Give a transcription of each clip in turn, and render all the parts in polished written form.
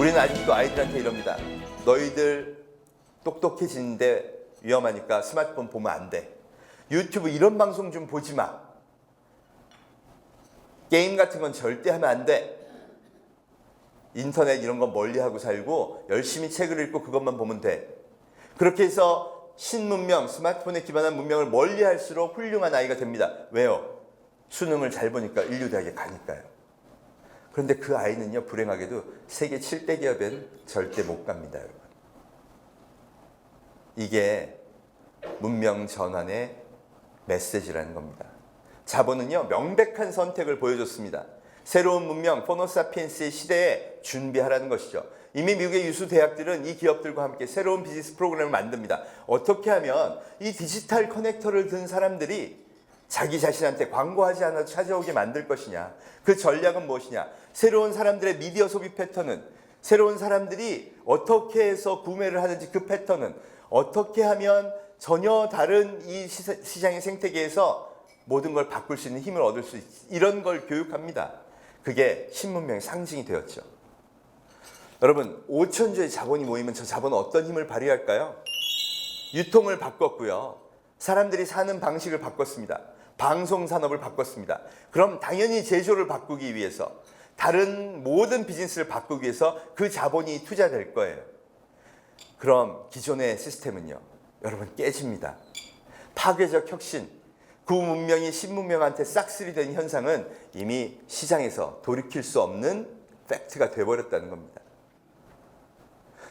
우리는 아직도 아이들한테 이럽니다. 너희들 똑똑해지는데 위험하니까 스마트폰 보면 안 돼. 유튜브 이런 방송 좀 보지 마. 게임 같은 건 절대 하면 안 돼. 인터넷 이런 건 멀리하고 살고 열심히 책을 읽고 그것만 보면 돼. 그렇게 해서 신문명, 스마트폰에 기반한 문명을 멀리할수록 훌륭한 아이가 됩니다. 왜요? 수능을 잘 보니까 인류대학에 가니까요. 그런데 그 아이는요, 불행하게도 세계 7대 기업엔 절대 못 갑니다, 여러분. 이게 문명 전환의 메시지라는 겁니다. 자본은요, 명백한 선택을 보여줬습니다. 새로운 문명, 호모사피엔스의 시대에 준비하라는 것이죠. 이미 미국의 유수 대학들은 이 기업들과 함께 새로운 비즈니스 프로그램을 만듭니다. 어떻게 하면 이 디지털 커넥터를 든 사람들이 자기 자신한테 광고하지 않아도 찾아오게 만들 것이냐. 그 전략은 무엇이냐. 새로운 사람들의 미디어 소비 패턴은, 새로운 사람들이 어떻게 해서 구매를 하는지 그 패턴은, 어떻게 하면 전혀 다른 이 시장의 생태계에서 모든 걸 바꿀 수 있는 힘을 얻을 수 있지. 이런 걸 교육합니다. 그게 신문명의 상징이 되었죠. 여러분, 5천조의 자본이 모이면 저 자본은 어떤 힘을 발휘할까요? 유통을 바꿨고요. 사람들이 사는 방식을 바꿨습니다. 방송산업을 바꿨습니다. 그럼 당연히 제조를 바꾸기 위해서, 다른 모든 비즈니스를 바꾸기 위해서 그 자본이 투자될 거예요. 그럼 기존의 시스템은요, 여러분 깨집니다. 파괴적 혁신, 구문명이 신문명한테 싹쓸이 된 현상은 이미 시장에서 돌이킬 수 없는 팩트가 돼버렸다는 겁니다.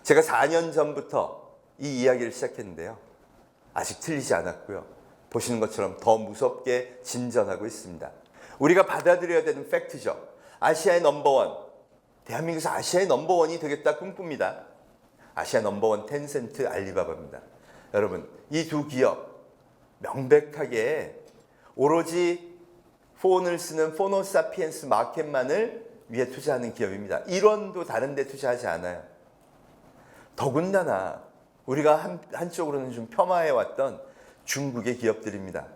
제가 4년 전부터 이 이야기를 시작했는데요. 아직 틀리지 않았고요. 보시는 것처럼 더 무섭게 진전하고 있습니다. 우리가 받아들여야 되는 팩트죠. 아시아의 넘버원, 대한민국에서 아시아의 넘버원이 되겠다 꿈꿉니다. 아시아 넘버원 텐센트, 알리바바입니다. 여러분, 이 두 기업 명백하게 오로지 폰을 쓰는 포노사피엔스 마켓만을 위해 투자하는 기업입니다. 1원도 다른 데 투자하지 않아요. 더군다나 우리가 한쪽으로는 좀 폄하해왔던 중국의 기업들입니다.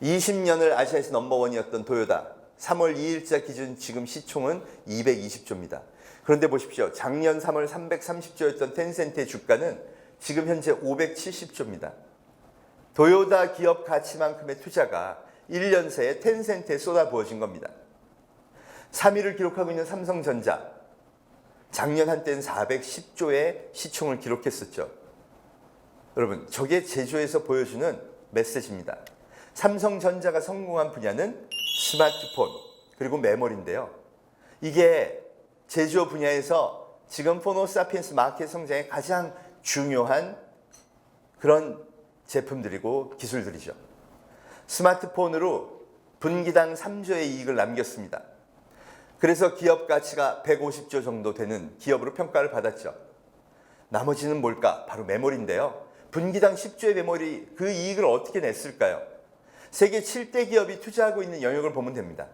20년을 아시아에서 넘버원이었던 도요타, 3월 2일자 기준 지금 시총은 220조입니다. 그런데 보십시오. 작년 3월 330조였던 텐센트의 주가는 지금 현재 570조입니다. 도요타 기업 가치만큼의 투자가 1년 새에 텐센트에 쏟아부어진 겁니다. 3위를 기록하고 있는 삼성전자, 작년 한때는 410조의 시총을 기록했었죠. 여러분, 저게 제조에서 보여주는 메시지입니다. 삼성전자가 성공한 분야는 스마트폰, 그리고 메모리인데요. 이게 제조 분야에서 지금 포노사피엔스 마켓 성장의 가장 중요한 그런 제품들이고 기술들이죠. 스마트폰으로 분기당 3조의 이익을 남겼습니다. 그래서 기업 가치가 150조 정도 되는 기업으로 평가를 받았죠. 나머지는 뭘까? 바로 메모리인데요. 분기당 10조의 메모리, 그 이익을 어떻게 냈을까요? 세계 7대 기업이 투자하고 있는 영역을 보면 됩니다.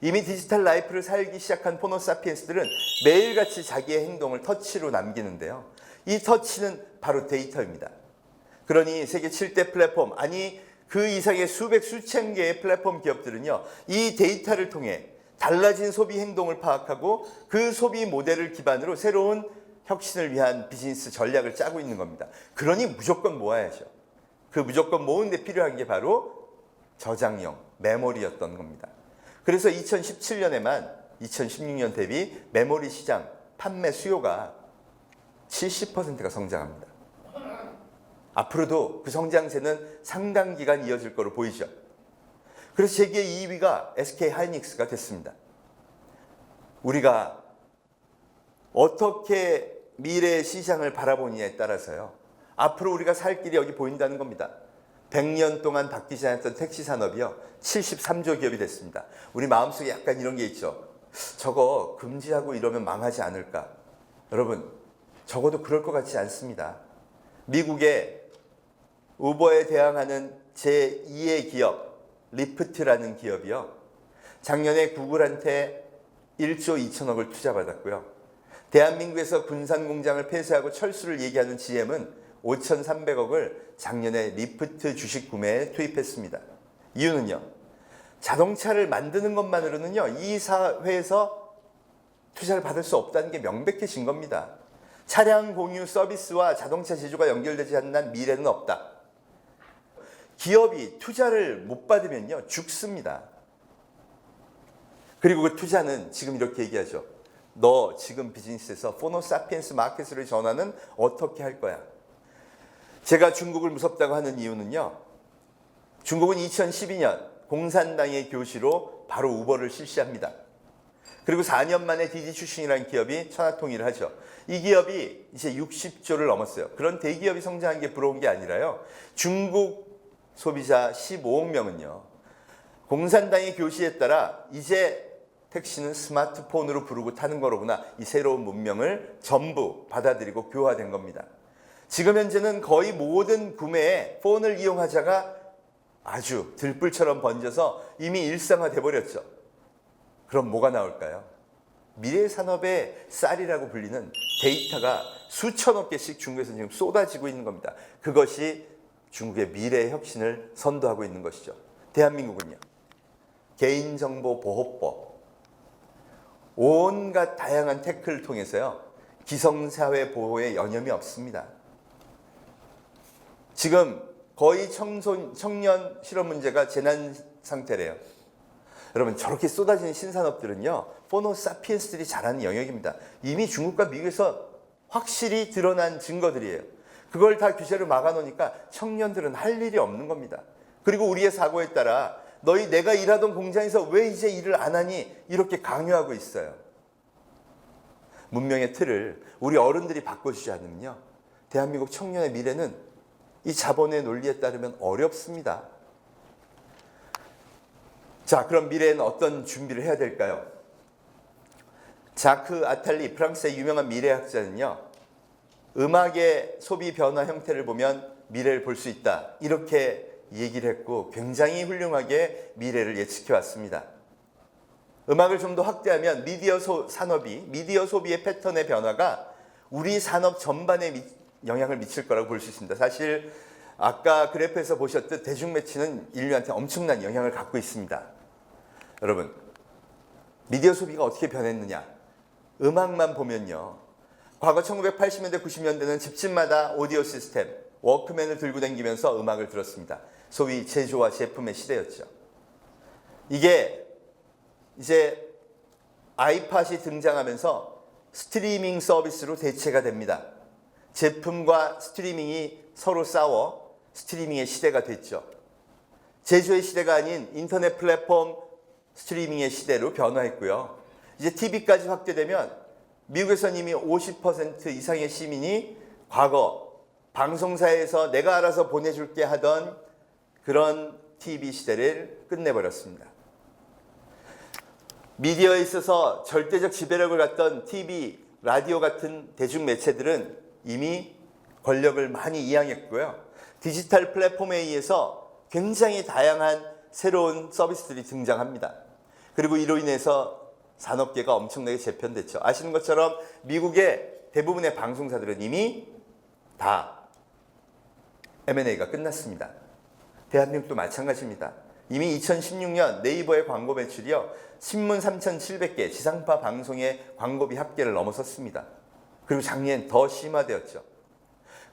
이미 디지털 라이프를 살기 시작한 포노사피엔스들은 매일같이 자기의 행동을 터치로 남기는데요. 이 터치는 바로 데이터입니다. 그러니 세계 7대 플랫폼, 아니 그 이상의 수백 수천 개의 플랫폼 기업들은요, 이 데이터를 통해 달라진 소비 행동을 파악하고 그 소비 모델을 기반으로 새로운 혁신을 위한 비즈니스 전략을 짜고 있는 겁니다. 그러니 무조건 모아야죠. 그 무조건 모으는 데 필요한 게 바로 저장용, 메모리였던 겁니다. 그래서 2017년에만 2016년 대비 메모리 시장 판매 수요가 70%가 성장합니다. 앞으로도 그 성장세는 상당 기간 이어질 거로 보이죠. 그래서 세계 2위가 SK 하이닉스가 됐습니다. 우리가 어떻게 미래의 시장을 바라보느냐에 따라서요, 앞으로 우리가 살 길이 여기 보인다는 겁니다. 100년 동안 바뀌지 않았던 택시 산업이요, 73조 기업이 됐습니다. 우리 마음속에 약간 이런 게 있죠. 저거 금지하고 이러면 망하지 않을까? 여러분, 적어도 그럴 것 같지 않습니다. 미국의 우버에 대항하는 제2의 기업, 리프트라는 기업이요, 작년에 구글한테 1조 2천억을 투자받았고요. 대한민국에서 군산 공장을 폐쇄하고 철수를 얘기하는 GM은 5,300억을 작년에 리프트 주식 구매에 투입했습니다. 이유는요, 자동차를 만드는 것만으로는요, 이 사회에서 투자를 받을 수 없다는 게 명백해진 겁니다. 차량 공유 서비스와 자동차 제조가 연결되지 않는 한 미래는 없다. 기업이 투자를 못 받으면요, 죽습니다. 그리고 그 투자는 지금 이렇게 얘기하죠. 너 지금 비즈니스에서 포노사피엔스 마켓을 전환은 어떻게 할 거야? 제가 중국을 무섭다고 하는 이유는요, 중국은 2012년 공산당의 교시로 바로 우버를 실시합니다. 그리고 4년 만에 디디 출신이라는 기업이 천하통일을 하죠. 이 기업이 이제 60조를 넘었어요. 그런 대기업이 성장한 게 부러운 게 아니라요, 중국 소비자 15억 명은요, 공산당의 교시에 따라 이제 택시는 스마트폰으로 부르고 타는 거로구나, 이 새로운 문명을 전부 받아들이고 교화된 겁니다. 지금 현재는 거의 모든 구매에 폰을 이용하자가 아주 들불처럼 번져서 이미 일상화돼 버렸죠. 그럼 뭐가 나올까요? 미래 산업의 쌀이라고 불리는 데이터가 수천억 개씩 중국에서 지금 쏟아지고 있는 겁니다. 그것이 중국의 미래의 혁신을 선도하고 있는 것이죠. 대한민국은요, 개인정보보호법, 온갖 다양한 태클을 통해서요, 기성사회 보호에 여념이 없습니다. 지금 거의 청년 실업 문제가 재난 상태래요. 여러분, 저렇게 쏟아지는 신산업들은요, 포노사피엔스들이 잘하는 영역입니다. 이미 중국과 미국에서 확실히 드러난 증거들이에요. 그걸 다 규제를 막아놓으니까 청년들은 할 일이 없는 겁니다. 그리고 우리의 사고에 따라 내가 일하던 공장에서 왜 이제 일을 안 하니? 이렇게 강요하고 있어요. 문명의 틀을 우리 어른들이 바꿔주지 않으면요, 대한민국 청년의 미래는 이 자본의 논리에 따르면 어렵습니다. 자, 그럼 미래에는 어떤 준비를 해야 될까요? 자크 아탈리, 프랑스의 유명한 미래학자는요, 음악의 소비 변화 형태를 보면 미래를 볼 수 있다, 이렇게 얘기를 했고 굉장히 훌륭하게 미래를 예측해 왔습니다. 음악을 좀 더 확대하면 미디어 소비의 패턴의 변화가 우리 산업 전반에 영향을 미칠 거라고 볼 수 있습니다. 사실 아까 그래프에서 보셨듯 대중매체는 인류한테 엄청난 영향을 갖고 있습니다. 여러분, 미디어 소비가 어떻게 변했느냐? 음악만 보면요, 과거 1980년대, 90년대는 집집마다 오디오 시스템, 워크맨을 들고 다니면서 음악을 들었습니다. 소위 제조와 제품의 시대였죠. 이게 이제 아이팟이 등장하면서 스트리밍 서비스로 대체가 됩니다. 제품과 스트리밍이 서로 싸워 스트리밍의 시대가 됐죠. 제조의 시대가 아닌 인터넷 플랫폼 스트리밍의 시대로 변화했고요. 이제 TV까지 확대되면 미국에서는 이미 50% 이상의 시민이 과거 방송사에서 내가 알아서 보내줄게 하던 그런 TV 시대를 끝내버렸습니다. 미디어에 있어서 절대적 지배력을 갖던 TV, 라디오 같은 대중매체들은 이미 권력을 많이 이양했고요. 디지털 플랫폼에 의해서 굉장히 다양한 새로운 서비스들이 등장합니다. 그리고 이로 인해서 산업계가 엄청나게 재편됐죠. 아시는 것처럼 미국의 대부분의 방송사들은 이미 다 M&A가 끝났습니다. 대한민국도 마찬가지입니다. 이미 2016년 네이버의 광고 매출이요, 신문 3,700개, 지상파 방송의 광고비 합계를 넘어섰습니다. 그리고 작년 더 심화되었죠.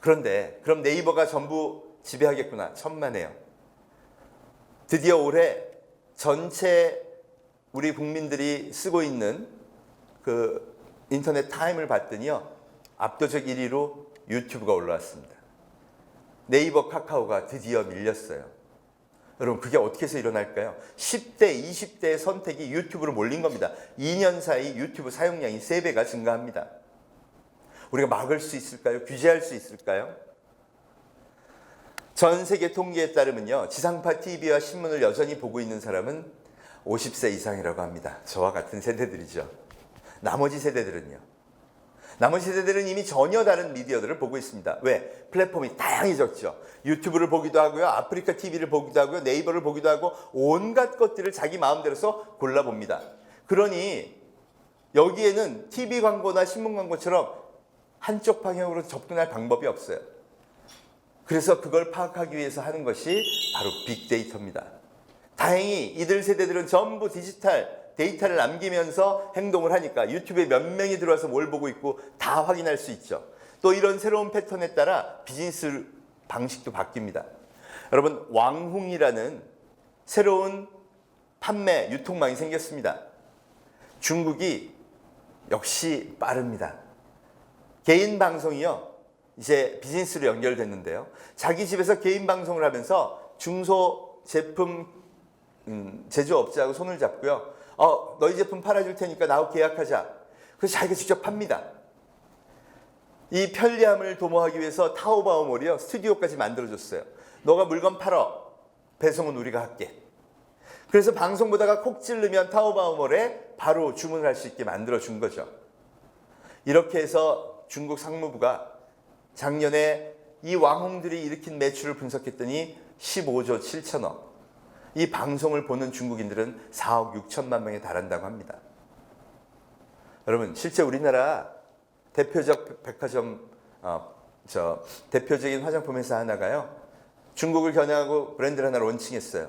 그런데 그럼 네이버가 전부 지배하겠구나, 천만에요. 드디어 올해 전체 우리 국민들이 쓰고 있는 그 인터넷 타임을 봤더니요, 압도적 1위로 유튜브가 올라왔습니다. 네이버, 카카오가 드디어 밀렸어요. 여러분, 그게 어떻게 해서 일어날까요? 10대, 20대의 선택이 유튜브로 몰린 겁니다. 2년 사이 유튜브 사용량이 3배가 증가합니다. 우리가 막을 수 있을까요? 규제할 수 있을까요? 전 세계 통계에 따르면요, 지상파 TV와 신문을 여전히 보고 있는 사람은 50세 이상이라고 합니다. 저와 같은 세대들이죠. 나머지 세대들은 이미 전혀 다른 미디어들을 보고 있습니다. 왜? 플랫폼이 다양해졌죠. 유튜브를 보기도 하고요, 아프리카 TV를 보기도 하고요, 네이버를 보기도 하고 온갖 것들을 자기 마음대로서 골라봅니다. 그러니 여기에는 TV 광고나 신문 광고처럼 한쪽 방향으로 접근할 방법이 없어요. 그래서 그걸 파악하기 위해서 하는 것이 바로 빅데이터입니다. 다행히 이들 세대들은 전부 디지털 데이터를 남기면서 행동을 하니까 유튜브에 몇 명이 들어와서 뭘 보고 있고 다 확인할 수 있죠. 또 이런 새로운 패턴에 따라 비즈니스 방식도 바뀝니다. 여러분, 왕홍이라는 새로운 판매 유통망이 생겼습니다. 중국이 역시 빠릅니다. 개인 방송이요, 이제 비즈니스로 연결됐는데요. 자기 집에서 개인 방송을 하면서 중소 제품 제조업자하고 손을 잡고요. 너희 제품 팔아줄 테니까 나하고 계약하자. 그래서 자기가 직접 팝니다. 이 편리함을 도모하기 위해서 타오바오몰이요, 스튜디오까지 만들어줬어요. 너가 물건 팔어. 배송은 우리가 할게. 그래서 방송 보다가 콕 찌르면 타오바오몰에 바로 주문을 할 수 있게 만들어준 거죠. 이렇게 해서 중국 상무부가 작년에 이 왕홍들이 일으킨 매출을 분석했더니 15조 7천억. 이 방송을 보는 중국인들은 4억 6천만 명에 달한다고 합니다. 여러분, 실제 우리나라 대표적 백화점, 대표적인 화장품 회사 하나가요, 중국을 겨냥하고 브랜드를 하나 론칭했어요.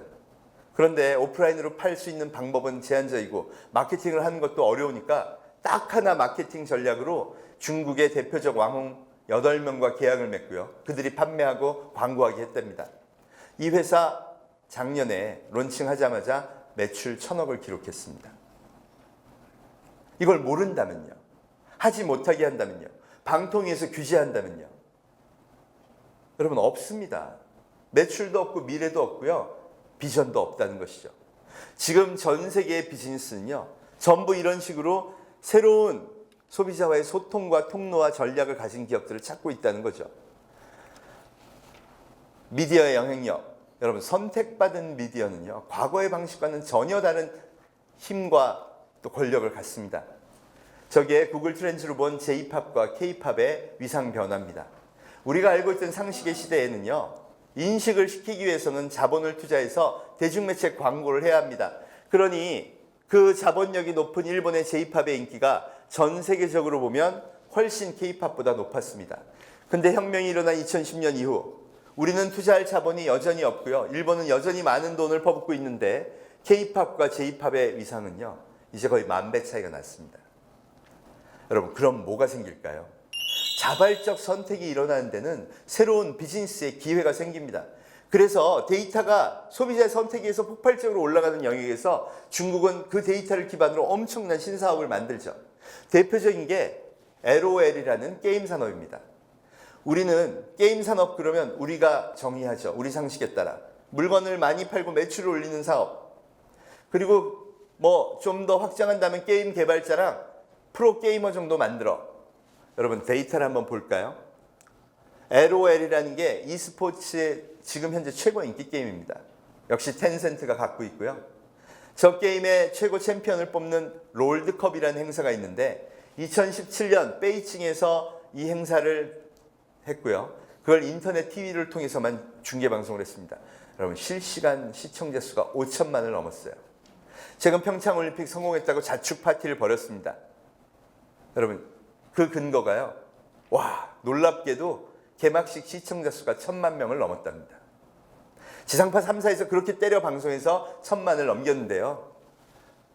그런데 오프라인으로 팔 수 있는 방법은 제한적이고 마케팅을 하는 것도 어려우니까 딱 하나 마케팅 전략으로 중국의 대표적 왕홍 8명과 계약을 맺고요. 그들이 판매하고 광고하게 했답니다. 이 회사 작년에 론칭하자마자 매출 1,000억을 기록했습니다. 이걸 모른다면요, 하지 못하게 한다면요, 방통위에서 규제한다면요, 여러분 없습니다. 매출도 없고 미래도 없고요, 비전도 없다는 것이죠. 지금 전 세계의 비즈니스는요, 전부 이런 식으로 새로운 소비자와의 소통과 통로와 전략을 가진 기업들을 찾고 있다는 거죠. 미디어의 영향력, 여러분, 선택받은 미디어는요, 과거의 방식과는 전혀 다른 힘과 또 권력을 갖습니다. 저게 구글 트렌즈로 본 J-팝과 K-팝의 위상 변화입니다. 우리가 알고 있던 상식의 시대에는요, 인식을 시키기 위해서는 자본을 투자해서 대중매체 광고를 해야 합니다. 그러니 그 자본력이 높은 일본의 J-팝의 인기가 전 세계적으로 보면 훨씬 K-팝보다 높았습니다. 근데 혁명이 일어난 2010년 이후 우리는 투자할 자본이 여전히 없고요, 일본은 여전히 많은 돈을 퍼붓고 있는데 K-팝과 J-팝의 위상은요, 이제 거의 10,000배 차이가 났습니다. 여러분, 그럼 뭐가 생길까요? 자발적 선택이 일어나는 데는 새로운 비즈니스의 기회가 생깁니다. 그래서 데이터가 소비자의 선택에 의해서 폭발적으로 올라가는 영역에서 중국은 그 데이터를 기반으로 엄청난 신사업을 만들죠. 대표적인 게 LOL이라는 게임 산업입니다. 우리는 게임 산업 그러면 우리가 정의하죠. 우리 상식에 따라 물건을 많이 팔고 매출을 올리는 사업, 그리고 뭐 좀 더 확장한다면 게임 개발자랑 프로게이머 정도 만들어. 여러분, 데이터를 한번 볼까요? LOL이라는 게 e스포츠의 지금 현재 최고 인기 게임입니다. 역시 텐센트가 갖고 있고요. 저 게임의 최고 챔피언을 뽑는 롤드컵이라는 행사가 있는데 2017년 베이징에서 이 행사를 했고요. 그걸 인터넷 TV를 통해서만 중계방송을 했습니다. 여러분, 실시간 시청자 수가 5천만을 넘었어요. 최근 평창올림픽 성공했다고 자축 파티를 벌였습니다. 여러분, 그 근거가요, 와, 놀랍게도 개막식 시청자 수가 1,000만 명을 넘었답니다. 지상파 3사에서 그렇게 때려 방송해서 1,000만을 넘겼는데요.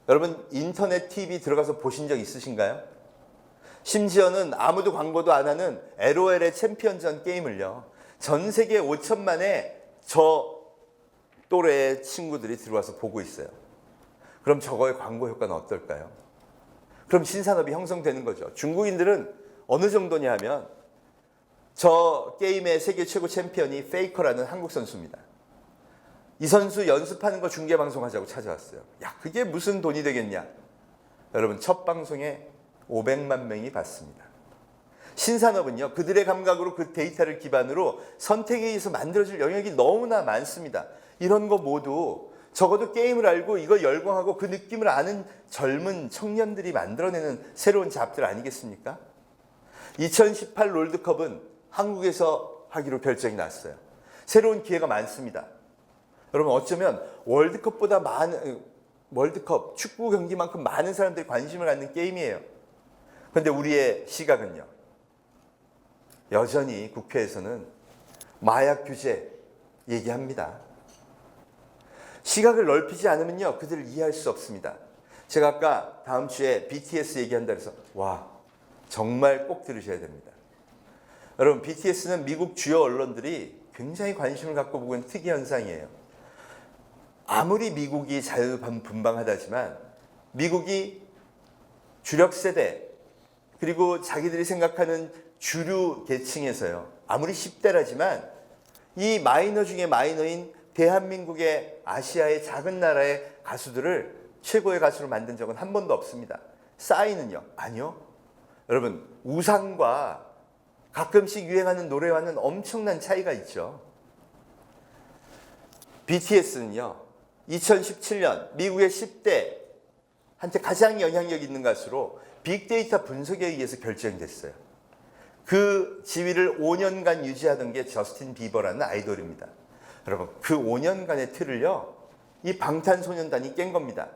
여러분, 인터넷 TV 들어가서 보신 적 있으신가요? 심지어는 아무도 광고도 안 하는 LOL의 챔피언전 게임을요, 전 세계 5천만의 저 또래의 친구들이 들어와서 보고 있어요. 그럼 저거의 광고 효과는 어떨까요? 그럼 신산업이 형성되는 거죠. 중국인들은 어느 정도냐 하면 저 게임의 세계 최고 챔피언이 페이커라는 한국 선수입니다. 이 선수 연습하는 거 중계방송하자고 찾아왔어요. 야, 그게 무슨 돈이 되겠냐? 여러분, 첫 방송에 500만 명이 봤습니다. 신산업은요, 그들의 감각으로 그 데이터를 기반으로 선택에 의해서 만들어질 영역이 너무나 많습니다. 이런 거 모두 적어도 게임을 알고 이걸 열광하고 그 느낌을 아는 젊은 청년들이 만들어내는 새로운 잡들 아니겠습니까? 2018 롤드컵은 한국에서 하기로 결정이 났어요. 새로운 기회가 많습니다. 여러분, 어쩌면 월드컵보다 월드컵 축구 경기만큼 많은 사람들이 관심을 갖는 게임이에요. 그런데 우리의 시각은요, 여전히 국회에서는 마약 규제 얘기합니다. 시각을 넓히지 않으면요, 그들을 이해할 수 없습니다. 제가 아까 다음 주에 BTS 얘기한다 그래서 와, 정말 꼭 들으셔야 됩니다. 여러분, BTS는 미국 주요 언론들이 굉장히 관심을 갖고 보고 있는 특이 현상이에요. 아무리 미국이 자유분방하다지만 미국이 주력 세대 그리고 자기들이 생각하는 주류 계층에서요. 아무리 10대라지만 이 마이너 중에 마이너인 대한민국의 아시아의 작은 나라의 가수들을 최고의 가수로 만든 적은 한 번도 없습니다. 싸이는요? 아니요. 여러분, 우상과 가끔씩 유행하는 노래와는 엄청난 차이가 있죠. BTS는요, 2017년 미국의 10대한테 가장 영향력 있는 가수로 빅데이터 분석에 의해서 결정됐어요. 그 지위를 5년간 유지하던 게 저스틴 비버라는 아이돌입니다. 여러분, 그 5년간의 틀을요, 이 방탄소년단이 깬 겁니다.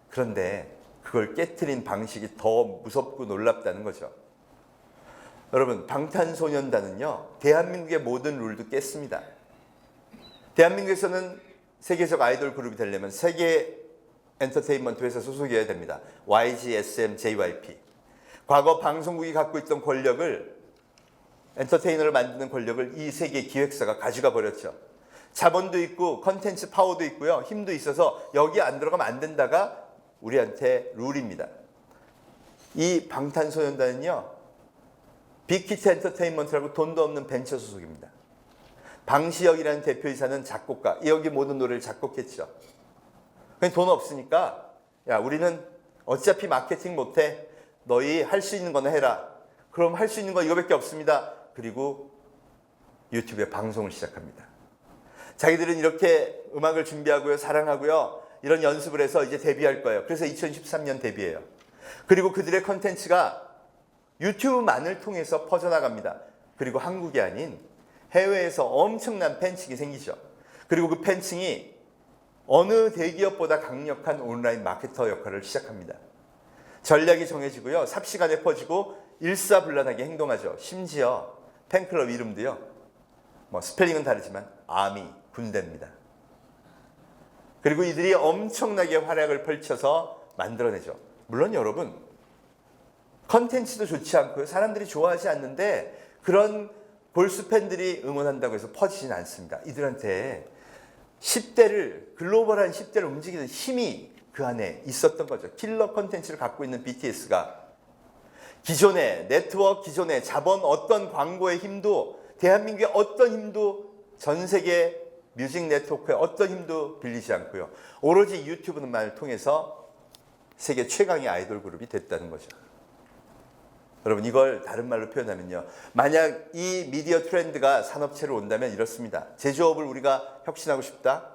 그런데 그걸 깨트린 방식이 더 무섭고 놀랍다는 거죠. 여러분, 방탄소년단은요, 대한민국의 모든 룰도 깼습니다. 대한민국에서는 세계적 아이돌 그룹이 되려면 세계 엔터테인먼트 회사 소속이어야 됩니다. YG, SM, JYP. 과거 방송국이 갖고 있던 권력을, 엔터테이너를 만드는 권력을 이 세계 기획사가 가져가 버렸죠. 자본도 있고 컨텐츠 파워도 있고요. 힘도 있어서 여기 안 들어가면 안 된다가 우리한테 룰입니다. 이 방탄소년단은요, 빅히트 엔터테인먼트라고 돈도 없는 벤처 소속입니다. 방시혁이라는 대표이사는 작곡가, 여기 모든 노래를 작곡했죠. 돈 없으니까 야, 우리는 어차피 마케팅 못해. 너희 할 수 있는 거나 해라. 그럼 할 수 있는 거 이거밖에 없습니다. 그리고 유튜브에 방송을 시작합니다. 자기들은 이렇게 음악을 준비하고요, 사랑하고요, 이런 연습을 해서 이제 데뷔할 거예요. 그래서 2013년 데뷔해요. 그리고 그들의 컨텐츠가 유튜브만을 통해서 퍼져나갑니다. 그리고 한국이 아닌 해외에서 엄청난 팬층이 생기죠. 그리고 그 팬층이 어느 대기업보다 강력한 온라인 마케터 역할을 시작합니다. 전략이 정해지고요, 삽시간에 퍼지고 일사불란하게 행동하죠. 심지어 팬클럽 이름도요, 스펠링은 다르지만 아미, 군대입니다. 그리고 이들이 엄청나게 활약을 펼쳐서 만들어내죠. 물론 여러분, 컨텐츠도 좋지 않고요, 사람들이 좋아하지 않는데 그런 골수 팬들이 응원한다고 해서 퍼지진 않습니다. 이들한테 10대를, 글로벌한 10대를 움직이는 힘이 그 안에 있었던 거죠. 킬러 컨텐츠를 갖고 있는 BTS가 기존의 네트워크, 기존의 자본, 어떤 광고의 힘도, 대한민국의 어떤 힘도, 전 세계 뮤직 네트워크의 어떤 힘도 빌리지 않고요, 오로지 유튜브만을 통해서 세계 최강의 아이돌 그룹이 됐다는 거죠. 여러분, 이걸 다른 말로 표현하면요, 만약 이 미디어 트렌드가 산업체로 온다면 이렇습니다. 제조업을 우리가 혁신하고 싶다.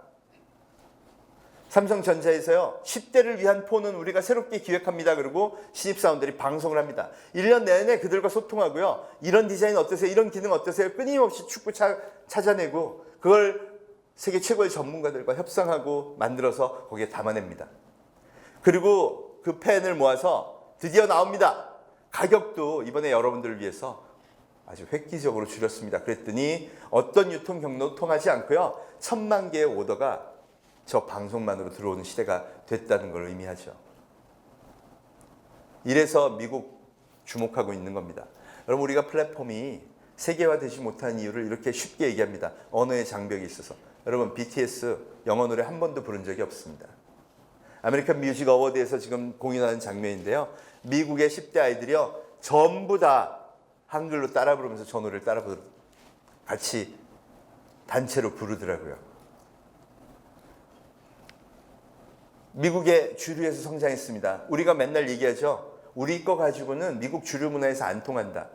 삼성전자에서요, 10대를 위한 폰은 우리가 새롭게 기획합니다. 그리고 신입사원들이 방송을 합니다. 1년 내내 그들과 소통하고요, 이런 디자인 어떠세요? 이런 기능 어떠세요? 끊임없이 축구 찾아내고 그걸 세계 최고의 전문가들과 협상하고 만들어서 거기에 담아냅니다. 그리고 그 펜을 모아서 드디어 나옵니다. 가격도 이번에 여러분들을 위해서 아주 획기적으로 줄였습니다. 그랬더니 어떤 유통 경로도 통하지 않고요, 1000만 개의 오더가 저 방송만으로 들어오는 시대가 됐다는 걸 의미하죠. 이래서 미국 주목하고 있는 겁니다. 여러분, 우리가 플랫폼이 세계화되지 못한 이유를 이렇게 쉽게 얘기합니다. 언어의 장벽이 있어서. 여러분, BTS 영어 노래 한 번도 부른 적이 없습니다. 아메리칸 뮤직 어워드에서 지금 공연하는 장면인데요, 미국의 10대 아이들이요, 전부 다 한글로 따라 부르면서 저 노래를 따라 부르고 같이 단체로 부르더라고요. 미국의 주류에서 성장했습니다. 우리가 맨날 얘기하죠. 우리 거 가지고는 미국 주류 문화에서 안 통한다.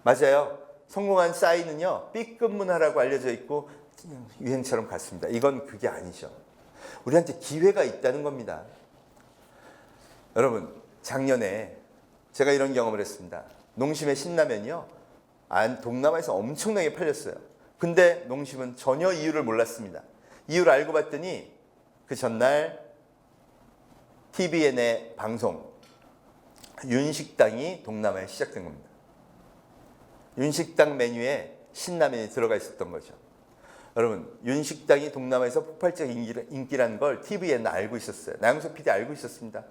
맞아요. 성공한 싸이는요, B급 문화라고 알려져 있고 유행처럼 갔습니다. 이건 그게 아니죠. 우리한테 기회가 있다는 겁니다. 여러분, 작년에 제가 이런 경험을 했습니다. 농심의 신라면이요, 동남아에서 엄청나게 팔렸어요. 근데 농심은 전혀 이유를 몰랐습니다. 이유를 알고 봤더니 그 전날 TVN의 방송, 윤식당이 동남아에 시작된 겁니다. 윤식당 메뉴에 신라면이 들어가 있었던 거죠. 여러분, 윤식당이 동남아에서 폭발적 인기라는 걸 TVN은 알고 있었어요. 나영석 PD 알고 있었습니다.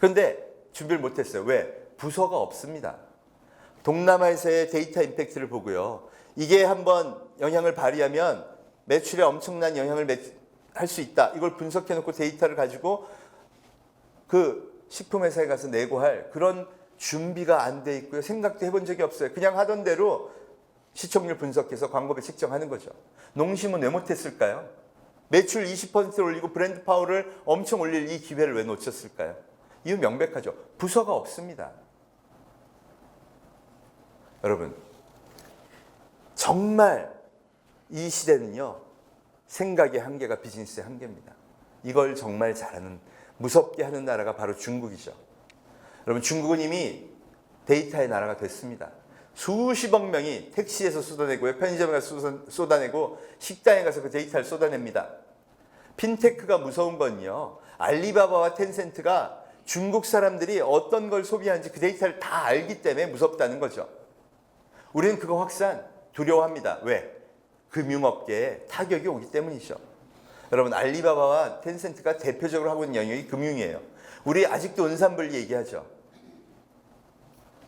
그런데 준비를 못했어요. 왜? 부서가 없습니다. 동남아에서의 데이터 임팩트를 보고요. 이게 한번 영향을 발휘하면 매출에 엄청난 영향을 할 수 있다. 이걸 분석해놓고 데이터를 가지고 그 식품회사에 가서 내고 할 그런 준비가 안 돼 있고요. 생각도 해본 적이 없어요. 그냥 하던 대로 시청률 분석해서 광고비 책정하는 거죠. 농심은 왜 못했을까요? 매출 20% 올리고 브랜드 파워를 엄청 올릴 이 기회를 왜 놓쳤을까요? 이유 명백하죠. 부서가 없습니다. 여러분, 정말 이 시대는요, 생각의 한계가 비즈니스의 한계입니다. 이걸 정말 잘하는, 무섭게 하는 나라가 바로 중국이죠. 여러분, 중국은 이미 데이터의 나라가 됐습니다. 수십억 명이 택시에서 쏟아내고요, 편의점에 가서 쏟아내고, 식당에 가서 그 데이터를 쏟아냅니다. 핀테크가 무서운 건요, 알리바바와 텐센트가 중국 사람들이 어떤 걸 소비하는지 그 데이터를 다 알기 때문에 무섭다는 거죠. 우리는 그거 확산 두려워합니다. 왜? 금융업계에 타격이 오기 때문이죠. 여러분, 알리바바와 텐센트가 대표적으로 하고 있는 영역이 금융이에요. 우리 아직도 은산분리 얘기하죠.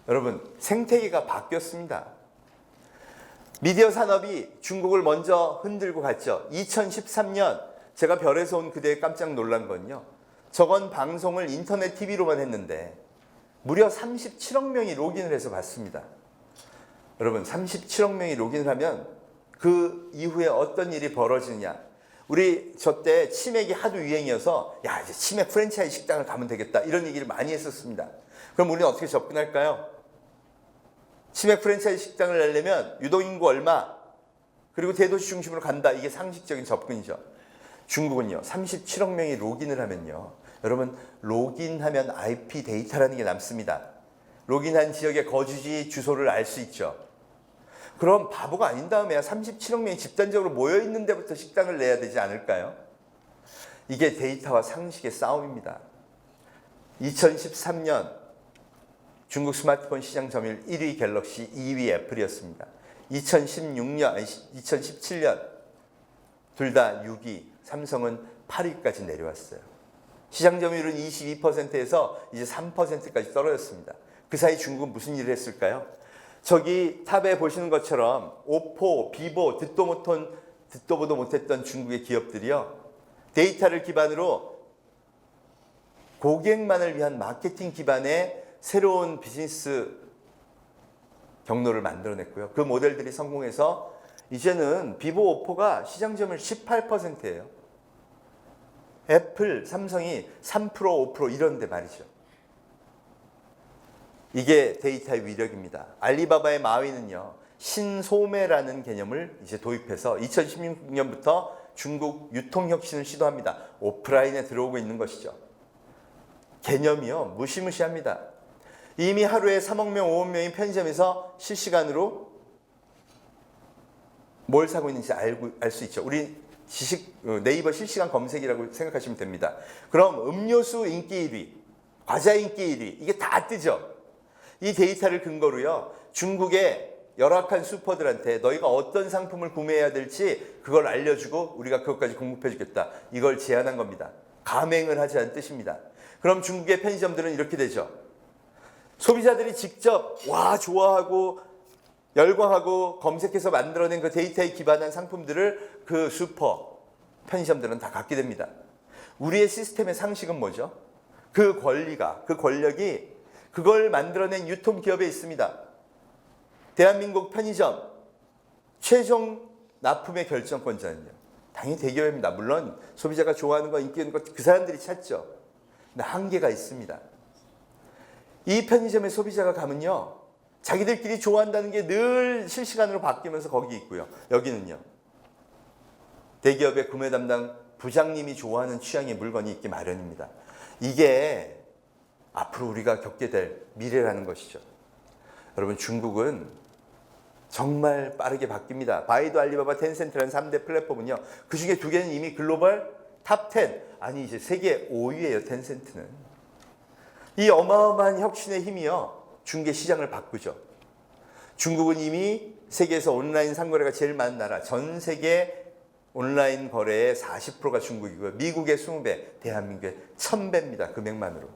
여러분, 생태계가 바뀌었습니다. 미디어 산업이 중국을 먼저 흔들고 갔죠. 2013년 제가 별에서 온 그대에 깜짝 놀란 건요, 저건 방송을 인터넷 TV로만 했는데 무려 37억 명이 로그인을 해서 봤습니다. 여러분, 37억 명이 로그인을 하면 그 이후에 어떤 일이 벌어지느냐. 우리 저 때 치맥이 하도 유행이어서 야, 이제 치맥 프랜차이즈 식당을 가면 되겠다, 이런 얘기를 많이 했었습니다. 그럼 우리는 어떻게 접근할까요? 치맥 프랜차이즈 식당을 내려면 유동인구 얼마, 그리고 대도시 중심으로 간다. 이게 상식적인 접근이죠. 중국은요, 37억 명이 로그인을 하면요, 여러분, 로그인하면 IP 데이터라는 게 남습니다. 로그인한 지역의 거주지 주소를 알 수 있죠. 그럼 바보가 아닌 다음에야 37억 명이 집단적으로 모여있는 데부터 식당을 내야 되지 않을까요? 이게 데이터와 상식의 싸움입니다. 2013년 중국 스마트폰 시장 점유율 1위 갤럭시, 2위 애플이었습니다. 2017년 둘 다 6위, 삼성은 8위까지 내려왔어요. 시장 점유율은 22%에서 이제 3%까지 떨어졌습니다. 그 사이 중국은 무슨 일을 했을까요? 저기 탑에 보시는 것처럼 오포, 비보, 듣도 보도 못했던 중국의 기업들이요, 데이터를 기반으로 고객만을 위한 마케팅 기반의 새로운 비즈니스 경로를 만들어냈고요. 그 모델들이 성공해서 이제는 비보, 오포가 시장 점유율 18%예요. 애플, 삼성이 3%, 5% 이런데 말이죠. 이게 데이터의 위력입니다. 알리바바의 마윈은요, 신소매라는 개념을 이제 도입해서 2016년부터 중국 유통혁신을 시도합니다. 오프라인에 들어오고 있는 것이죠. 개념이요, 무시무시합니다. 이미 하루에 3억 명, 5억 명이 편의점에서 실시간으로 뭘 사고 있는지 알 수 있죠. 우리 네이버 실시간 검색이라고 생각하시면 됩니다. 그럼 음료수 인기 1위, 과자 인기 1위, 이게 다 뜨죠. 이 데이터를 근거로요, 중국의 열악한 슈퍼들한테 너희가 어떤 상품을 구매해야 될지 그걸 알려주고 우리가 그것까지 공급해 주겠다, 이걸 제안한 겁니다. 감행을 하자는 뜻입니다. 그럼 중국의 편의점들은 이렇게 되죠. 소비자들이 직접 와 좋아하고 열광하고 검색해서 만들어낸 그 데이터에 기반한 상품들을 그 슈퍼, 편의점들은 다 갖게 됩니다. 우리의 시스템의 상식은 뭐죠? 그 권리가, 그 권력이 그걸 만들어낸 유통기업에 있습니다. 대한민국 편의점 최종 납품의 결정권자는요, 당연히 대기업입니다. 물론 소비자가 좋아하는 거, 인기 있는 거 그 사람들이 찾죠. 근데 한계가 있습니다. 이 편의점에 소비자가 가면요, 자기들끼리 좋아한다는 게 늘 실시간으로 바뀌면서 거기 있고요. 여기는요, 대기업의 구매 담당 부장님이 좋아하는 취향의 물건이 있기 마련입니다. 이게 앞으로 우리가 겪게 될 미래라는 것이죠. 여러분, 중국은 정말 빠르게 바뀝니다. 바이두, 알리바바, 텐센트라는 3대 플랫폼은요, 그 중에 2개는 이미 글로벌 탑 10, 아니 이제 세계 5위예요. 텐센트는. 이 어마어마한 혁신의 힘이요, 중개 시장을 바꾸죠. 중국은 이미 세계에서 온라인 상거래가 제일 많은 나라, 전 세계 온라인 거래의 40%가 중국이고요. 미국의 20배, 대한민국의 1000배입니다. 금액만으로.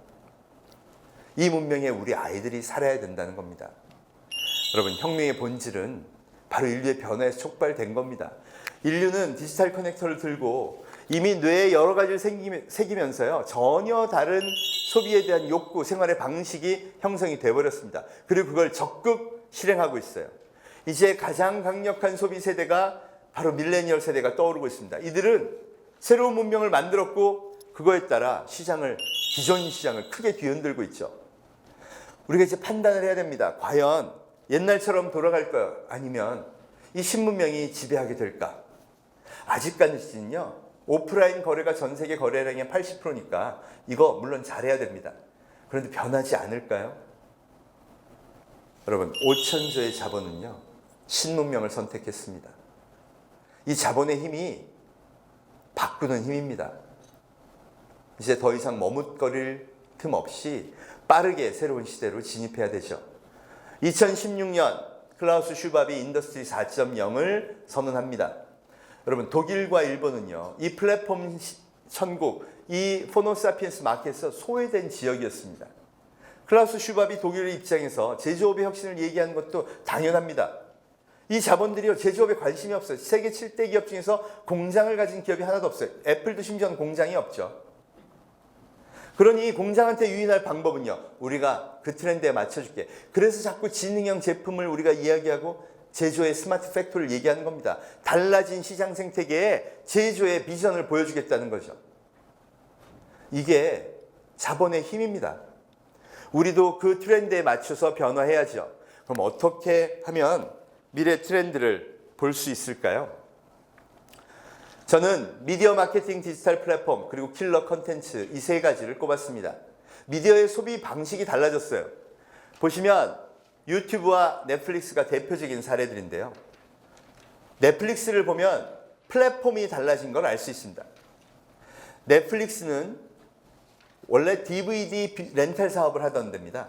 이 문명에 우리 아이들이 살아야 된다는 겁니다. 여러분, 혁명의 본질은 바로 인류의 변화에서 촉발된 겁니다. 인류는 디지털 커넥터를 들고 이미 뇌에 여러 가지를 새기면서요, 전혀 다른 소비에 대한 욕구, 생활의 방식이 형성이 되어버렸습니다. 그리고 그걸 적극 실행하고 있어요. 이제 가장 강력한 소비 세대가 바로 밀레니얼 세대가 떠오르고 있습니다. 이들은 새로운 문명을 만들었고 그거에 따라 기존 시장을 크게 뒤흔들고 있죠. 우리가 이제 판단을 해야 됩니다. 과연 옛날처럼 돌아갈까요? 아니면 이 신문명이 지배하게 될까? 아직까지는요, 오프라인 거래가 전 세계 거래량의 80%니까 이거 물론 잘해야 됩니다. 그런데 변하지 않을까요? 여러분, 5천조의 자본은요, 신문명을 선택했습니다. 이 자본의 힘이 바꾸는 힘입니다. 이제 더 이상 머뭇거릴 틈 없이 빠르게 새로운 시대로 진입해야 되죠. 2016년 클라우스 슈밥이 인더스트리 4.0을 선언합니다. 여러분, 독일과 일본은요, 이 플랫폼 천국, 이 포노사피엔스 마켓에서 소외된 지역이었습니다. 클라우스 슈밥이 독일의 입장에서 제조업의 혁신을 얘기하는 것도 당연합니다. 이 자본들이요, 제조업에 관심이 없어요. 세계 7대 기업 중에서 공장을 가진 기업이 하나도 없어요. 애플도 심지어는 공장이 없죠. 그러니 공장한테 유인할 방법은요, 우리가 그 트렌드에 맞춰줄게. 그래서 자꾸 지능형 제품을 우리가 이야기하고 제조의 스마트 팩토리를 얘기하는 겁니다. 달라진 시장 생태계에 제조의 비전을 보여주겠다는 거죠. 이게 자본의 힘입니다. 우리도 그 트렌드에 맞춰서 변화해야죠. 그럼 어떻게 하면 미래 트렌드를 볼 수 있을까요? 저는 미디어 마케팅 디지털 플랫폼 그리고 킬러 컨텐츠 이 세 가지를 꼽았습니다. 미디어의 소비 방식이 달라졌어요. 보시면 유튜브와 넷플릭스가 대표적인 사례들인데요. 넷플릭스를 보면 플랫폼이 달라진 걸 알 수 있습니다. 넷플릭스는 원래 DVD 렌탈 사업을 하던 데입니다.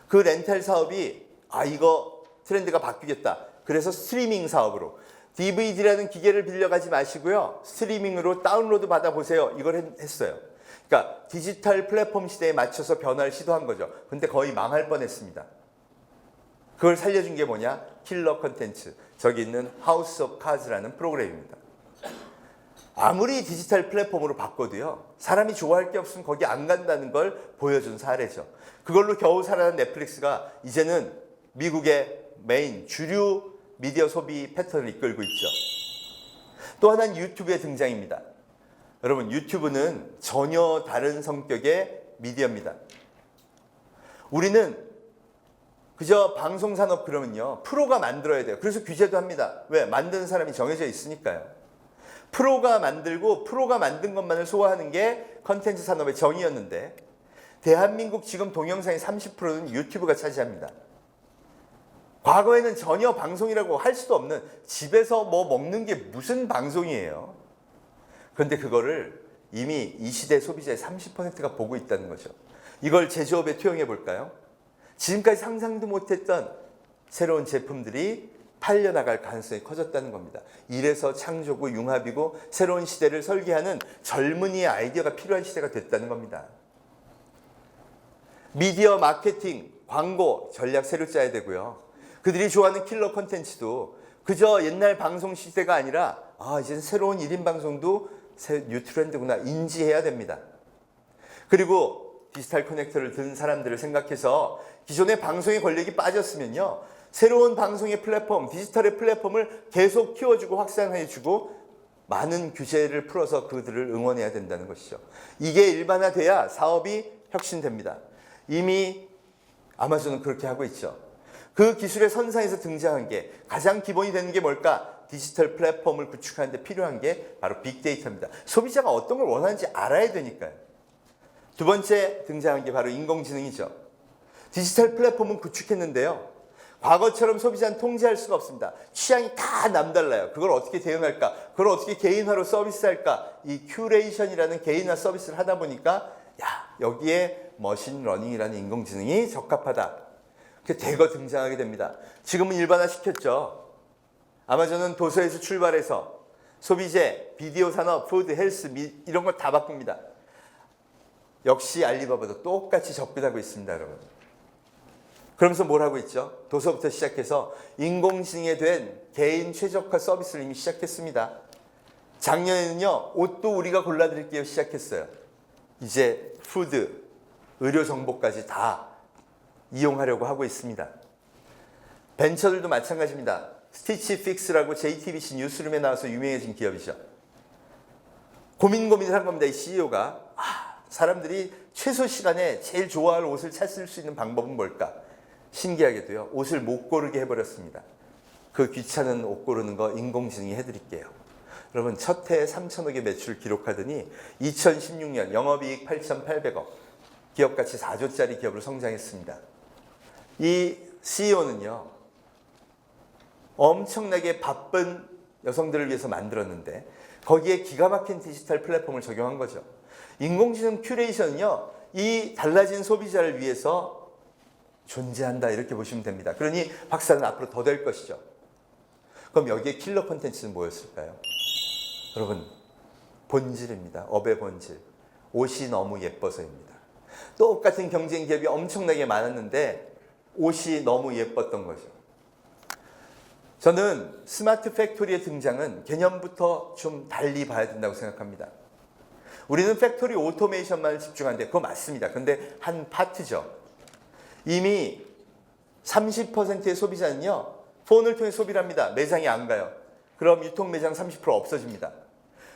그 렌탈 사업이 이거 트렌드가 바뀌겠다. 그래서 스트리밍 사업으로 DVD라는 기계를 빌려가지 마시고요, 스트리밍으로 다운로드 받아보세요. 이걸 했어요. 그러니까 디지털 플랫폼 시대에 맞춰서 변화를 시도한 거죠. 근데 거의 망할 뻔했습니다. 그걸 살려준 게 뭐냐? 킬러 컨텐츠. 저기 있는 하우스 오브 카즈라는 프로그램입니다. 아무리 디지털 플랫폼으로 바꿔도요, 사람이 좋아할 게 없으면 거기 안 간다는 걸 보여준 사례죠. 그걸로 겨우 살아난 넷플릭스가 이제는 미국의 메인 주류 미디어 소비 패턴을 이끌고 있죠. 또 하나는 유튜브의 등장입니다. 여러분, 유튜브는 전혀 다른 성격의 미디어입니다. 우리는 그저 방송산업 그러면요, 프로가 만들어야 돼요. 그래서 규제도 합니다. 왜? 만드는 사람이 정해져 있으니까요. 프로가 만들고 프로가 만든 것만을 소화하는 게 컨텐츠 산업의 정의였는데, 대한민국 지금 동영상의 30%는 유튜브가 차지합니다. 과거에는 전혀 방송이라고 할 수도 없는, 집에서 뭐 먹는 게 무슨 방송이에요. 그런데 그거를 이미 이 시대 소비자의 30%가 보고 있다는 거죠. 이걸 제조업에 투영해 볼까요? 지금까지 상상도 못했던 새로운 제품들이 팔려나갈 가능성이 커졌다는 겁니다. 이래서 창조고 융합이고 새로운 시대를 설계하는 젊은이의 아이디어가 필요한 시대가 됐다는 겁니다. 미디어 마케팅, 광고 전략 새로 짜야 되고요. 그들이 좋아하는 킬러 콘텐츠도 그저 옛날 방송 시대가 아니라 이제는 새로운 1인 방송도 뉴 트렌드구나 인지해야 됩니다. 그리고 디지털 커넥터를 든 사람들을 생각해서 기존의 방송의 권력이 빠졌으면요, 새로운 방송의 플랫폼, 디지털의 플랫폼을 계속 키워주고 확산해주고 많은 규제를 풀어서 그들을 응원해야 된다는 것이죠. 이게 일반화돼야 사업이 혁신됩니다. 이미 아마존은 그렇게 하고 있죠. 그 기술의 선상에서 등장한 게 가장 기본이 되는 게 뭘까? 디지털 플랫폼을 구축하는 데 필요한 게 바로 빅데이터입니다. 소비자가 어떤 걸 원하는지 알아야 되니까요. 두 번째 등장한 게 바로 인공지능이죠. 디지털 플랫폼은 구축했는데요, 과거처럼 소비자는 통제할 수가 없습니다. 취향이 다 남달라요. 그걸 어떻게 대응할까? 그걸 어떻게 개인화로 서비스할까? 이 큐레이션이라는 개인화 서비스를 하다 보니까 여기에 머신러닝이라는 인공지능이 적합하다. 대거 등장하게 됩니다. 지금은 일반화시켰죠. 아마존은 도서에서 출발해서 소비재, 비디오 산업, 푸드, 헬스 이런 걸 다 바꿉니다. 역시 알리바바도 똑같이 접근하고 있습니다, 여러분. 그러면서 뭘 하고 있죠? 도서부터 시작해서 인공지능에 된 개인 최적화 서비스를 이미 시작했습니다. 작년에는요, 옷도 우리가 골라드릴게요 시작했어요. 이제 푸드, 의료 정보까지 다 이용하려고 하고 있습니다. 벤처들도 마찬가지입니다. 스티치픽스라고 JTBC 뉴스룸에 나와서 유명해진 기업이죠. 고민을 한 겁니다. 이 CEO가 사람들이 최소 시간에 제일 좋아할 옷을 찾을 수 있는 방법은 뭘까? 신기하게도요, 옷을 못 고르게 해버렸습니다. 그 귀찮은 옷 고르는 거 인공지능이 해드릴게요. 여러분, 첫 해에 3천억의 매출 기록하더니 2016년 영업이익 8,800억, 기업가치 4조짜리 기업으로 성장했습니다. 이 CEO는요, 엄청나게 바쁜 여성들을 위해서 만들었는데 거기에 기가 막힌 디지털 플랫폼을 적용한 거죠. 인공지능 큐레이션은요, 이 달라진 소비자를 위해서 존재한다, 이렇게 보시면 됩니다. 그러니 박사는 앞으로 더 될 것이죠. 그럼 여기에 킬러 콘텐츠는 뭐였을까요? 여러분, 본질입니다. 업의 본질. 옷이 너무 예뻐서입니다. 똑같은 경쟁 기업이 엄청나게 많았는데 옷이 너무 예뻤던 거죠. 저는 스마트 팩토리의 등장은 개념부터 좀 달리 봐야 된다고 생각합니다. 우리는 팩토리 오토메이션만 집중하는데 그거 맞습니다. 근데 한 파트죠. 이미 30%의 소비자는요, 폰을 통해 소비를 합니다. 매장에 안 가요. 그럼 유통 매장 30% 없어집니다.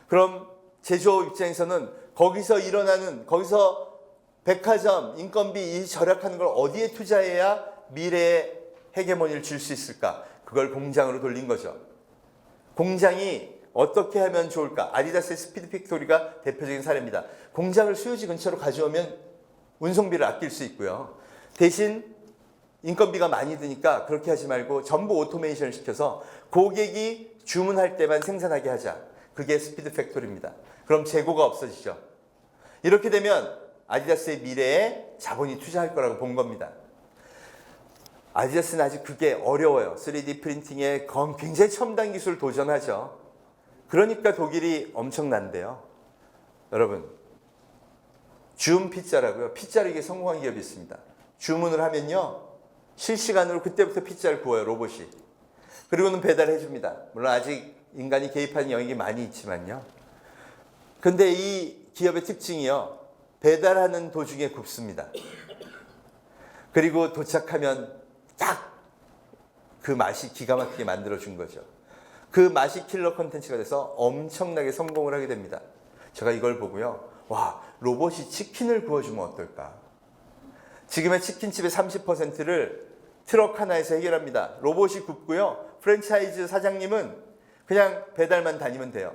그럼 제조업 입장에서는 거기서 백화점, 인건비 이 절약하는 걸 어디에 투자해야 미래의 헤게모니를 줄 수 있을까? 그걸 공장으로 돌린 거죠. 공장이 어떻게 하면 좋을까? 아디다스의 스피드 팩토리가 대표적인 사례입니다. 공장을 수요지 근처로 가져오면 운송비를 아낄 수 있고요. 대신 인건비가 많이 드니까 그렇게 하지 말고 전부 오토메이션을 시켜서 고객이 주문할 때만 생산하게 하자. 그게 스피드 팩토리입니다. 그럼 재고가 없어지죠. 이렇게 되면 아디다스의 미래에 자본이 투자할 거라고 본 겁니다. 아디다스는 아직 그게 어려워요. 3D 프린팅에 굉장히 첨단 기술을 도전하죠. 그러니까 독일이 엄청난데요. 여러분, 줌 피자라고요. 피자를 이게 성공한 기업이 있습니다. 주문을 하면요, 실시간으로 그때부터 피자를 구워요, 로봇이. 그리고는 배달해 줍니다. 물론 아직 인간이 개입하는 영역이 많이 있지만요. 근데 이 기업의 특징이요, 배달하는 도중에 굽습니다. 그리고 도착하면 딱 그 맛이 기가 막히게 만들어준 거죠. 그 맛이 킬러 콘텐츠가 돼서 엄청나게 성공을 하게 됩니다. 제가 이걸 보고요, 와, 로봇이 치킨을 구워주면 어떨까? 지금의 치킨집의 30%를 트럭 하나에서 해결합니다. 로봇이 굽고요, 프랜차이즈 사장님은 그냥 배달만 다니면 돼요.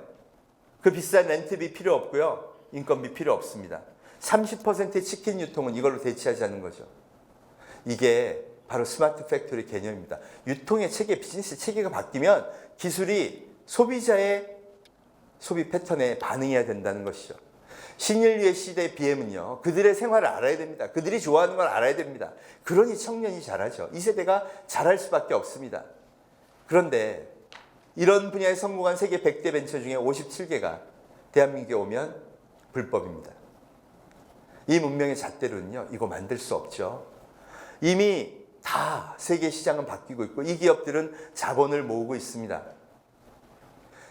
그 비싼 렌트비 필요 없고요, 인건비 필요 없습니다. 30%의 치킨 유통은 이걸로 대체하지 않는 거죠. 이게 바로 스마트 팩토리 개념입니다. 유통의 체계, 비즈니스 체계가 바뀌면 기술이 소비자의 소비 패턴에 반응해야 된다는 것이죠. 신인류의 시대 BM은요, 그들의 생활을 알아야 됩니다. 그들이 좋아하는 걸 알아야 됩니다. 그러니 청년이 잘하죠. 이 세대가 잘할 수밖에 없습니다. 그런데 이런 분야에 성공한 세계 100대 벤처 중에 57개가 대한민국에 오면 불법입니다. 이 문명의 잣대로는요, 이거 만들 수 없죠. 이미 다 세계 시장은 바뀌고 있고 이 기업들은 자본을 모으고 있습니다.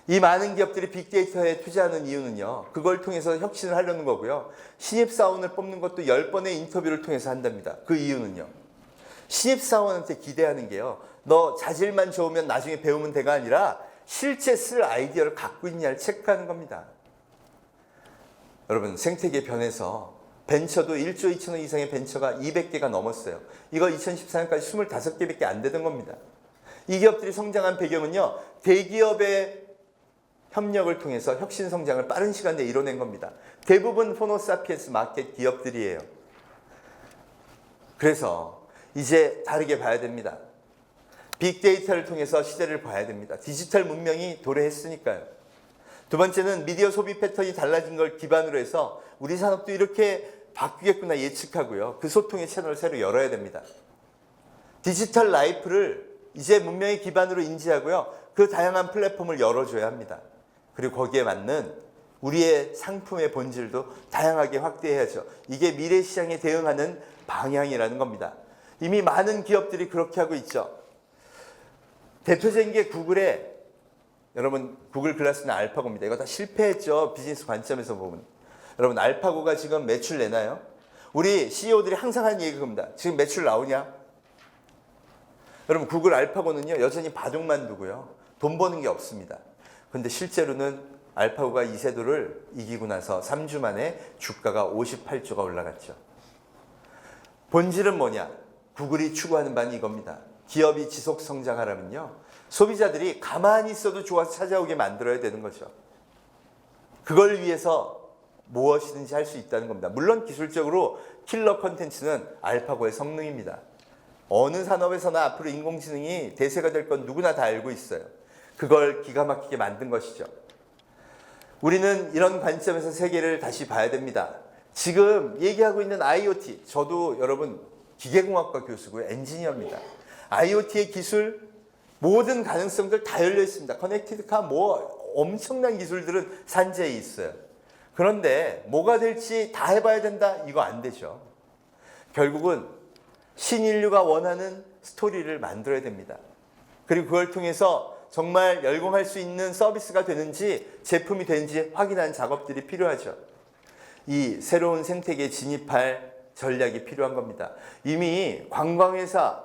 이 많은 기업들이 빅데이터에 투자하는 이유는요, 그걸 통해서 혁신을 하려는 거고요. 신입사원을 뽑는 것도 10번의 인터뷰를 통해서 한답니다. 그 이유는요, 신입사원한테 기대하는 게요, 너 자질만 좋으면 나중에 배우면 돼가 아니라 실제 쓸 아이디어를 갖고 있냐를 체크하는 겁니다. 여러분, 생태계 변해서 벤처도 1조 2천억 이상의 벤처가 200개가 넘었어요. 이거 2014년까지 25개밖에 안 되던 겁니다. 이 기업들이 성장한 배경은요, 대기업의 협력을 통해서 혁신 성장을 빠른 시간 내에 이뤄낸 겁니다. 대부분 포노사피엔스 마켓 기업들이에요. 그래서 이제 다르게 봐야 됩니다. 빅데이터를 통해서 시대를 봐야 됩니다. 디지털 문명이 도래했으니까요. 두 번째는 미디어 소비 패턴이 달라진 걸 기반으로 해서 우리 산업도 이렇게 바뀌겠구나 예측하고요. 그 소통의 채널을 새로 열어야 됩니다. 디지털 라이프를 이제 문명의 기반으로 인지하고요. 그 다양한 플랫폼을 열어줘야 합니다. 그리고 거기에 맞는 우리의 상품의 본질도 다양하게 확대해야죠. 이게 미래 시장에 대응하는 방향이라는 겁니다. 이미 많은 기업들이 그렇게 하고 있죠. 대표적인 게 구글의, 여러분 구글 글라스는 알파고입니다. 이거 다 실패했죠. 비즈니스 관점에서 보면. 여러분 알파고가 지금 매출 내나요? 우리 CEO들이 항상 하는 얘기가 그겁니다. 지금 매출 나오냐? 여러분 구글 알파고는요 여전히 바둑만 두고요 돈 버는 게 없습니다. 그런데 실제로는 알파고가 이세돌을 이기고 나서 3주 만에 주가가 58조가 올라갔죠. 본질은 뭐냐? 구글이 추구하는 바는 이겁니다. 기업이 지속 성장하려면요 소비자들이 가만히 있어도 좋아서 찾아오게 만들어야 되는 거죠. 그걸 위해서 무엇이든지 할 수 있다는 겁니다. 물론 기술적으로 킬러 컨텐츠는 알파고의 성능입니다. 어느 산업에서나 앞으로 인공지능이 대세가 될 건 누구나 다 알고 있어요. 그걸 기가 막히게 만든 것이죠. 우리는 이런 관점에서 세계를 다시 봐야 됩니다. 지금 얘기하고 있는 IoT, 저도 여러분 기계공학과 교수고요. 엔지니어입니다. IoT의 기술, 모든 가능성들 다 열려 있습니다. 커넥티드카 뭐 엄청난 기술들은 산재에 있어요. 그런데 뭐가 될지 다 해봐야 된다? 이거 안 되죠. 결국은 신인류가 원하는 스토리를 만들어야 됩니다. 그리고 그걸 통해서 정말 열공할 수 있는 서비스가 되는지 제품이 되는지 확인하는 작업들이 필요하죠. 이 새로운 생태계에 진입할 전략이 필요한 겁니다. 이미 관광회사,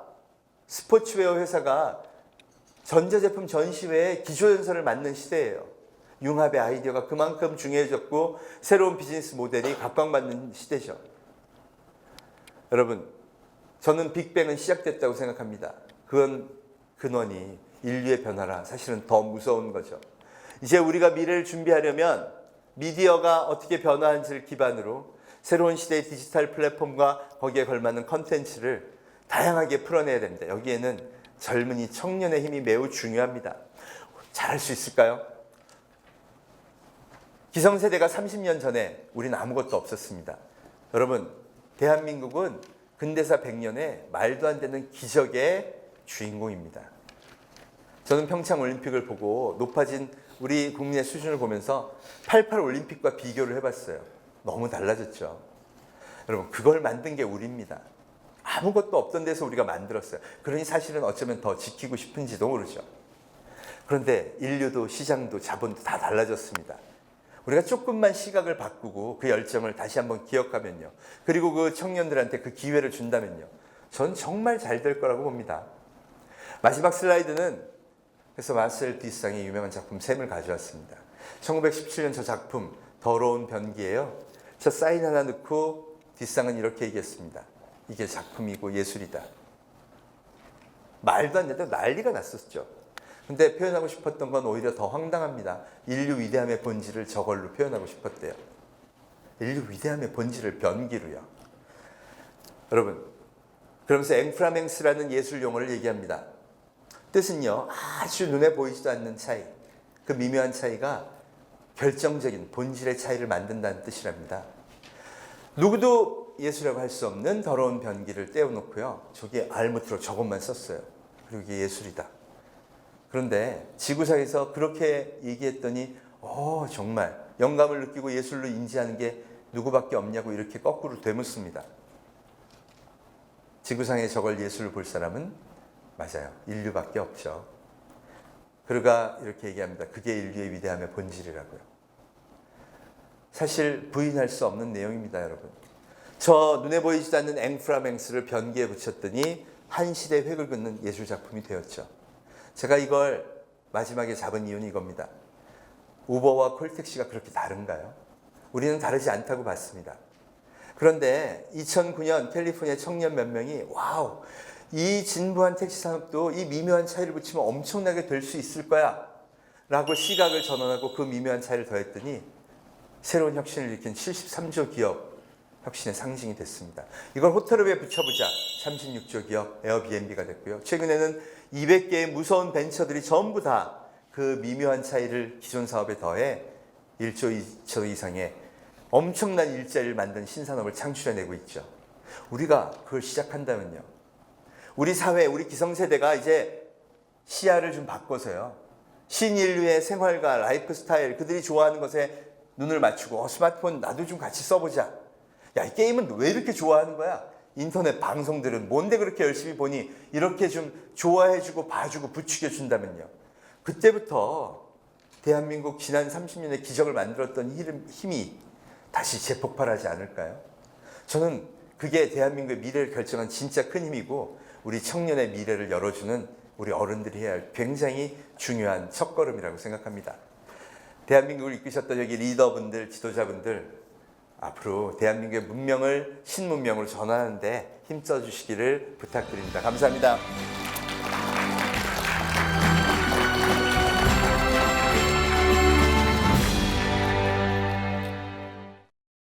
스포츠웨어 회사가 전자제품 전시회에 기조연설을 맡는 시대예요. 융합의 아이디어가 그만큼 중요해졌고 새로운 비즈니스 모델이 각광받는 시대죠. 여러분, 저는 빅뱅은 시작됐다고 생각합니다. 그건 근원이 인류의 변화라 사실은 더 무서운 거죠. 이제 우리가 미래를 준비하려면 미디어가 어떻게 변화하는지를 기반으로 새로운 시대의 디지털 플랫폼과 거기에 걸맞는 컨텐츠를 다양하게 풀어내야 됩니다. 여기에는 젊은이 청년의 힘이 매우 중요합니다. 잘할 수 있을까요? 기성세대가 30년 전에 우리는 아무것도 없었습니다. 여러분, 대한민국은 근대사 100년에 말도 안 되는 기적의 주인공입니다. 저는 평창 올림픽을 보고 높아진 우리 국민의 수준을 보면서 88 올림픽과 비교를 해봤어요. 너무 달라졌죠. 여러분, 그걸 만든 게 우리입니다. 아무것도 없던 데서 우리가 만들었어요. 그러니 사실은 어쩌면 더 지키고 싶은지도 모르죠. 그런데 인류도 시장도 자본도 다 달라졌습니다. 우리가 조금만 시각을 바꾸고 그 열정을 다시 한번 기억하면요. 그리고 그 청년들한테 그 기회를 준다면요. 전 정말 잘 될 거라고 봅니다. 마지막 슬라이드는 그래서 마셀 디상의 유명한 작품 샘을 가져왔습니다. 1917년 저 작품 더러운 변기예요. 저 사인 하나 넣고 디상은 이렇게 얘기했습니다. 이게 작품이고 예술이다. 말도 안 되는데 난리가 났었죠. 근데 표현하고 싶었던 건 오히려 더 황당합니다. 인류 위대함의 본질을 저걸로 표현하고 싶었대요. 인류 위대함의 본질을 변기로요. 여러분, 그러면서 앵프라맹스라는 예술 용어를 얘기합니다. 뜻은요, 아주 눈에 보이지도 않는 차이, 그 미묘한 차이가 결정적인 본질의 차이를 만든다는 뜻이랍니다. 누구도 예술이라고 할 수 없는 더러운 변기를 떼어놓고요. 저기 알무트로 저것만 썼어요. 그리고 이게 예술이다. 그런데 지구상에서 그렇게 얘기했더니 정말 영감을 느끼고 예술로 인지하는 게 누구밖에 없냐고 이렇게 거꾸로 되묻습니다. 지구상에 저걸 예술로 볼 사람은 맞아요. 인류밖에 없죠. 그러가 이렇게 얘기합니다. 그게 인류의 위대함의 본질이라고요. 사실 부인할 수 없는 내용입니다, 여러분. 저 눈에 보이지도 않는 앵프라맹스를 변기에 붙였더니 한 시대 획을 긋는 예술작품이 되었죠. 제가 이걸 마지막에 잡은 이유는 이겁니다. 우버와 콜택시가 그렇게 다른가요? 우리는 다르지 않다고 봤습니다. 그런데 2009년 캘리포니아 청년 몇 명이 와우, 이 진부한 택시 산업도 이 미묘한 차이를 붙이면 엄청나게 될 수 있을 거야 라고 시각을 전환하고 그 미묘한 차이를 더했더니 새로운 혁신을 일으킨 73조 기업 혁신의 상징이 됐습니다. 이걸 호텔업에 붙여보자. 36조 기업 에어비앤비가 됐고요. 최근에는 200개의 무서운 벤처들이 전부 다 그 미묘한 차이를 기존 사업에 더해 1조 2조 이상의 엄청난 일자리를 만든 신산업을 창출해내고 있죠. 우리가 그걸 시작한다면요. 우리 사회, 우리 기성세대가 이제 시야를 좀 바꿔서요. 신인류의 생활과 라이프 스타일, 그들이 좋아하는 것에 눈을 맞추고 스마트폰 나도 좀 같이 써보자. 야, 이 게임은 왜 이렇게 좋아하는 거야? 인터넷 방송들은 뭔데 그렇게 열심히 보니? 이렇게 좀 좋아해주고 봐주고 부추겨준다면요. 그때부터 대한민국 지난 30년의 기적을 만들었던 힘이 다시 재폭발하지 않을까요? 저는 그게 대한민국의 미래를 결정한 진짜 큰 힘이고 우리 청년의 미래를 열어주는 우리 어른들이 해야 할 굉장히 중요한 첫걸음이라고 생각합니다. 대한민국을 이끄셨던 여기 리더분들, 지도자분들 앞으로 대한민국의 문명을 신문명으로 전환하는데 힘써 주시기를 부탁드립니다. 감사합니다.